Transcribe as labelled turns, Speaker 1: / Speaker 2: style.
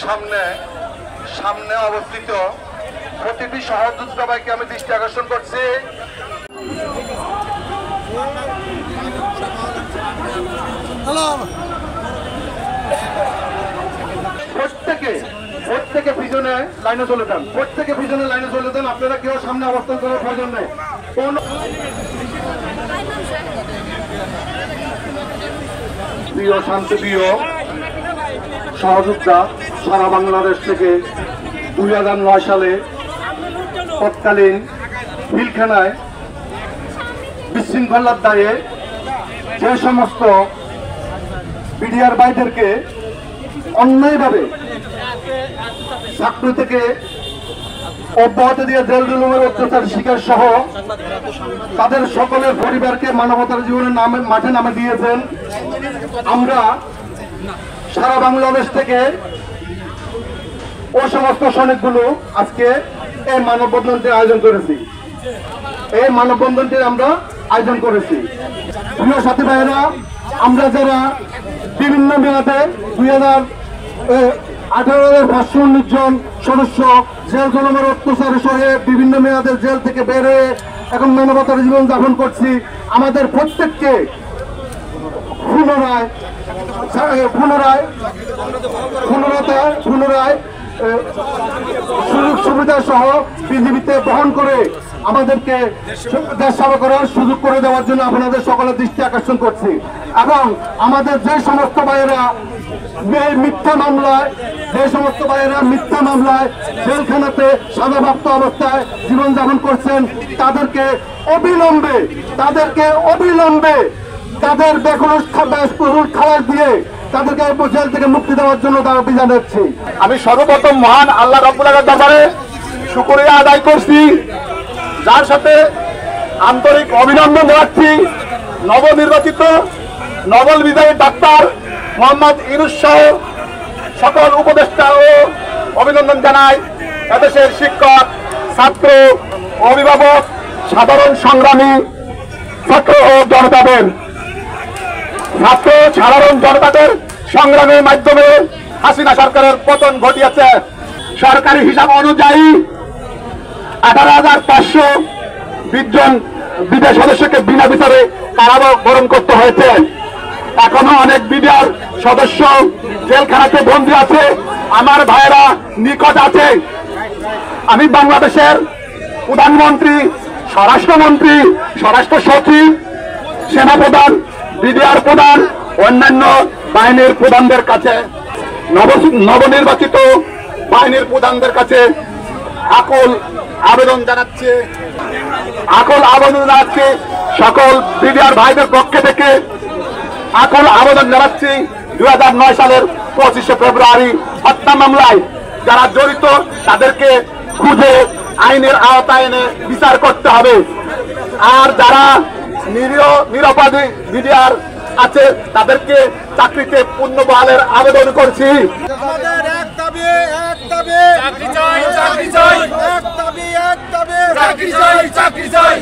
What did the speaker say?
Speaker 1: সামনে সামনে অবস্থিত প্রতিটি সহযোদ্ধা ভাইকে আমি দৃষ্টি আকর্ষণ করছি। প্রত্যেকে পিছনে লাইনে চলে যান, প্রত্যেকে পিছনে লাইনে চলে যান। আপনারা কেউ সামনে অবস্থান করার প্রয়োজন নেই। প্রিয় শান্তিপ্রিয় সহযোদ্ধা, সারা বাংলাদেশ থেকে 2009 সালে তৎকালীন পিলখানায় বিশৃঙ্খলার দায়ে যে সমস্ত বিডিআর ভাইদেরকে অন্যায়ভাবে চাকরি থেকে অব্যাহতি দিয়ে জেল জুলুমের অত্যাচার শিকার সহ তাদের সকলের পরিবারকে মানবতার জীবনের নামে মাঠে নামে দিয়েছেন। আমরা সারা বাংলাদেশ থেকে ও সমস্ত সৈনিকগুলো আজকে এই মানববন্ধনটির আয়োজন করেছি। এই মানববন্ধনটির আমরা আয়োজন করেছি। প্রিয় সাথী ভাইয়েরা, আমরা যারা বিভিন্ন মেয়াদে 2018,519 জন সদস্য জেল জুলুমের অত্যাচারে সহে বিভিন্ন মেয়াদের জেল থেকে বের হয়ে এখন মানবতার জীবন যাপন করছি, আমাদের প্রত্যেককে পুনরায় সুযোগ সুবিধা সহ পৃথিবীতে বহন করে আমাদেরকে দেশ সেবা করার সুযোগ করে দেওয়ার জন্য আপনাদের সকলের দৃষ্টি আকর্ষণ করছি। এবং আমাদের যে সমস্ত ভাইয়েরা মিথ্যা মামলায় জেলখানাতে সাজাপ্রাপ্ত অবস্থায় জীবনযাপন করছেন, তাদেরকে অবিলম্বে তাদের বেকলুস খালাস দিয়ে তাদেরকে জেল থেকে মুক্তি দেওয়ার জন্য দাবি জানাচ্ছি।
Speaker 2: আমি সর্বপ্রথম মহান আল্লাহ রাব্বুল আলামিনের দরবারে শুকরিয়া আদায় করছি, যার সাথে আন্তরিক অভিনন্দন জানাচ্ছি নবনির্বাচিত নোবেল বিজয়ী ডাক্তার মোহাম্মদ ইউনূস সহ সকল উপদেষ্টা ও অভিনন্দন জানাই এদেশের শিক্ষক, ছাত্র, অভিভাবক, সাধারণ সংগ্রামী ছাত্র ও জনতাদের সংগ্রামের মাধ্যমে হাসিনা সরকারের পতন ঘটিয়েছে। সরকারি হিসাব অনুযায়ী 18,520 জন বিডিআর সদস্যকে বিনা বিচারে কারাবাস বরণ করতে হয়েছে। এখনো অনেক বিডিআর সদস্য জেলখানাতে বন্দী আছে, আমার ভাইয়েরা নিকট আছে। আমি বাংলাদেশের প্রধানমন্ত্রী, স্বরাষ্ট্রমন্ত্রী, স্বরাষ্ট্র সচিব, সেনাপ্রধান, বিডিআর প্রধান, অন্যান্য বাহিনীর প্রধানদের কাছে, নবনির্বাচিত বাহিনীর প্রধানদের কাছে আকুল আবেদন জানাচ্ছি সকল বিডিআর ভাইদের পক্ষে থেকে আকুল আবেদন জানাচ্ছি 2009 সালের 25শে ফেব্রুয়ারি হত্যা মামলায় যারা জড়িত তাদেরকে খুঁজে আইনের আওতায় এনে বিচার করতে হবে। আর যারা নিরপরাধী বিডিআর আছে তাদেরকে চাকরিতে পুনর্বহালের আবেদন করছি।
Speaker 3: চাকরি চাই